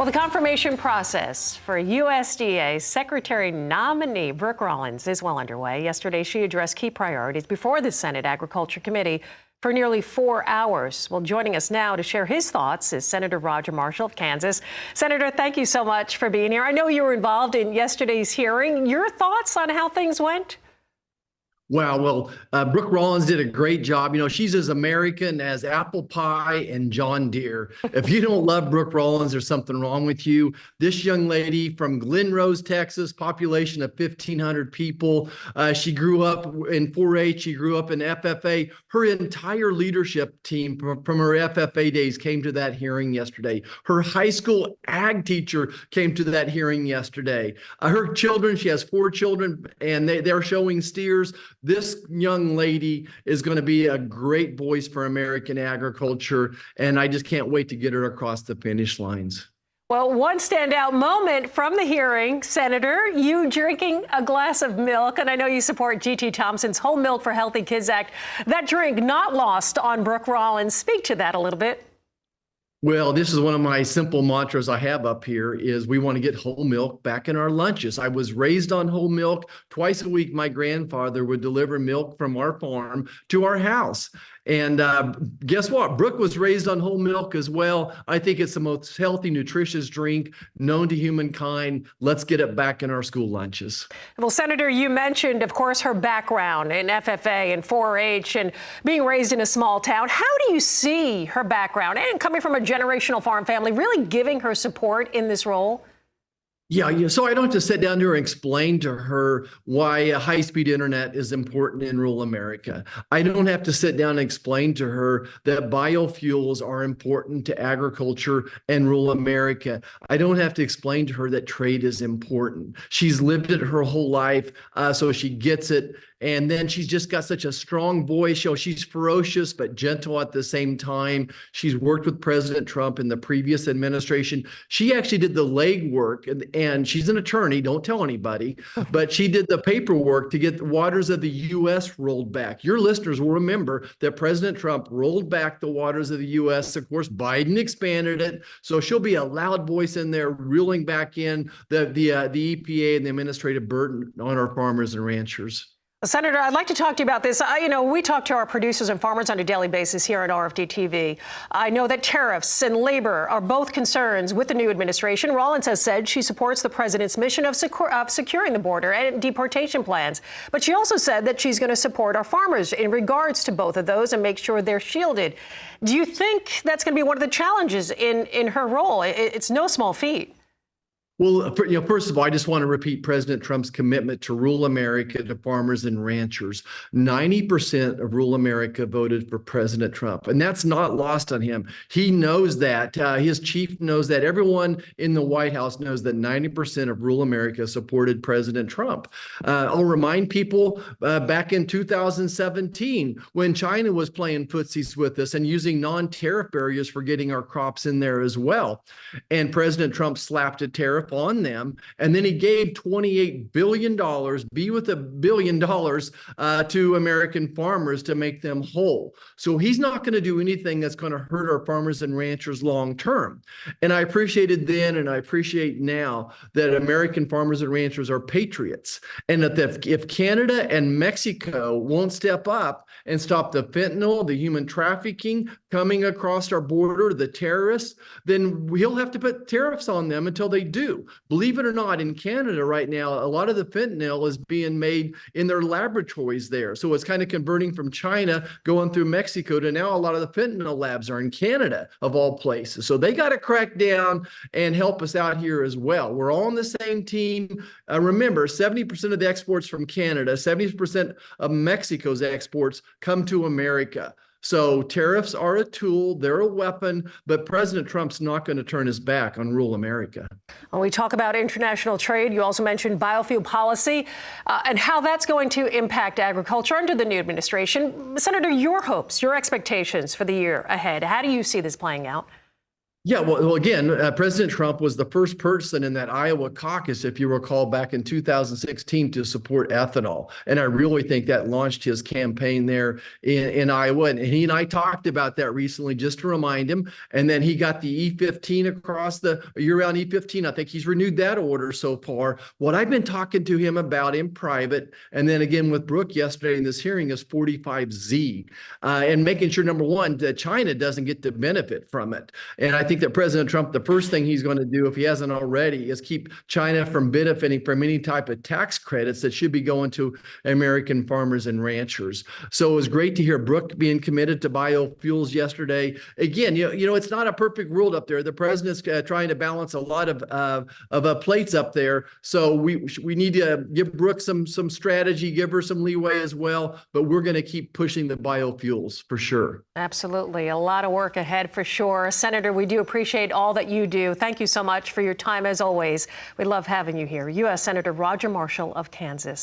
Well, the confirmation process for USDA Secretary nominee Brooke Rollins is well underway. Yesterday, she addressed key priorities before the Senate Agriculture Committee for nearly 4 hours. Well, joining us now to share his thoughts is Senator Roger Marshall of Kansas. Senator, thank you so much for being here. I know you were involved in yesterday's hearing. Your thoughts on how things went? Wow. Well, Brooke Rollins did a great job. You know, she's as American as apple pie and John Deere. If you don't love Brooke Rollins, there's something wrong with you. This young lady from Glen Rose, Texas, population of 1,500 people. She grew up in 4-H. She grew up in FFA. Her entire leadership team from her FFA days came to that hearing yesterday. Her high school ag teacher came to that hearing yesterday. Her children, she has 4 children, and they're showing steers. This young lady is going to be a great voice for American agriculture, and I just can't wait to get her across the finish lines. Well, one standout moment from the hearing, Senator, you drinking a glass of milk, and I know you support G.T. Thompson's Whole Milk for Healthy Kids Act. That drink not lost on Brooke Rollins. Speak to that a little bit. Well, this is one of my simple mantras I have up here is we want to get whole milk back in our lunches. I was raised on whole milk. Twice a week, my grandfather would deliver milk from our farm to our house. And guess what? Brooke was raised on whole milk as well. I think it's the most healthy, nutritious drink known to humankind. Let's get it back in our school lunches. Well, Senator, you mentioned, of course, her background in FFA and 4-H and being raised in a small town. How do you see her background and coming from a generational farm family really giving her support in this role? Yeah, so I don't have to sit down here and explain to her why high-speed internet is important in rural America. I don't have to sit down and explain to her that biofuels are important to agriculture and rural America. I don't have to explain to her that trade is important. She's lived it her whole life, so she gets it. And then she's just got such a strong voice. She's ferocious but gentle at the same time. She's worked with President Trump in the previous administration. She actually did the legwork, and she's an attorney, don't tell anybody, but she did the paperwork to get the waters of the U.S. rolled back. Your listeners will remember that President Trump rolled back the waters of the U.S. Of course, Biden expanded it. So she'll be a loud voice in there, reeling back in the EPA and the administrative burden on our farmers and ranchers. Senator, I'd like to talk to you about this. We talk to our producers and farmers on a daily basis here at RFDTV. I know that tariffs and labor are both concerns with the new administration. Rollins has said she supports the president's mission of securing the border and deportation plans. But she also said that she's going to support our farmers in regards to both of those and make sure they're shielded. Do you think that's going to be one of the challenges in her role? It's no small feat. Well, first of all, I just want to repeat President Trump's commitment to rural America, to farmers and ranchers. 90% of rural America voted for President Trump, and that's not lost on him. He knows that. His chief knows that. Everyone in the White House knows that 90% of rural America supported President Trump. I'll remind people back in 2017, when China was playing footsies with us and using non-tariff barriers for getting our crops in there as well. And President Trump slapped a tariff on them, and then he gave $28 billion, $1 billion, to American farmers to make them whole. So he's not going to do anything that's going to hurt our farmers and ranchers long term. And I appreciated then, and I appreciate now, that American farmers and ranchers are patriots, and that if Canada and Mexico won't step up and stop the fentanyl, the human trafficking coming across our border, the terrorists, then he'll have to put tariffs on them until they do. Believe it or not, in Canada right now, a lot of the fentanyl is being made in their laboratories there. So it's kind of converting from China, going through Mexico, to now a lot of the fentanyl labs are in Canada, of all places. So they got to crack down and help us out here as well. We're all on the same team. Remember, 70% of the exports from Canada, 70% of Mexico's exports come to America. So tariffs are a tool, they're a weapon, but President Trump's not going to turn his back on rural America. When we talk about international trade, you also mentioned biofuel policy and how that's going to impact agriculture under the new administration. Senator, your hopes, your expectations for the year ahead, how do you see this playing out? Yeah, well, again, President Trump was the first person in that Iowa caucus, if you recall, back in 2016 to support ethanol. And I really think that launched his campaign there in Iowa. And he and I talked about that recently just to remind him. And then he got the E15 across the year-round E15. I think he's renewed that order so far. What I've been talking to him about in private, and then again with Brooke yesterday in this hearing, is 45Z and making sure, number one, that China doesn't get to benefit from it. And I think that President Trump, the first thing he's going to do, if he hasn't already, is keep China from benefiting from any type of tax credits that should be going to American farmers and ranchers. So it was great to hear Brooke being committed to biofuels yesterday. Again, it's not a perfect world up there. The president's trying to balance a lot of plates up there. So we need to give Brooke some strategy, give her some leeway as well. But we're going to keep pushing the biofuels for sure. Absolutely. A lot of work ahead for sure. Senator, we do appreciate all that you do. Thank you so much for your time as always. We love having you here. U.S. Senator Roger Marshall of Kansas.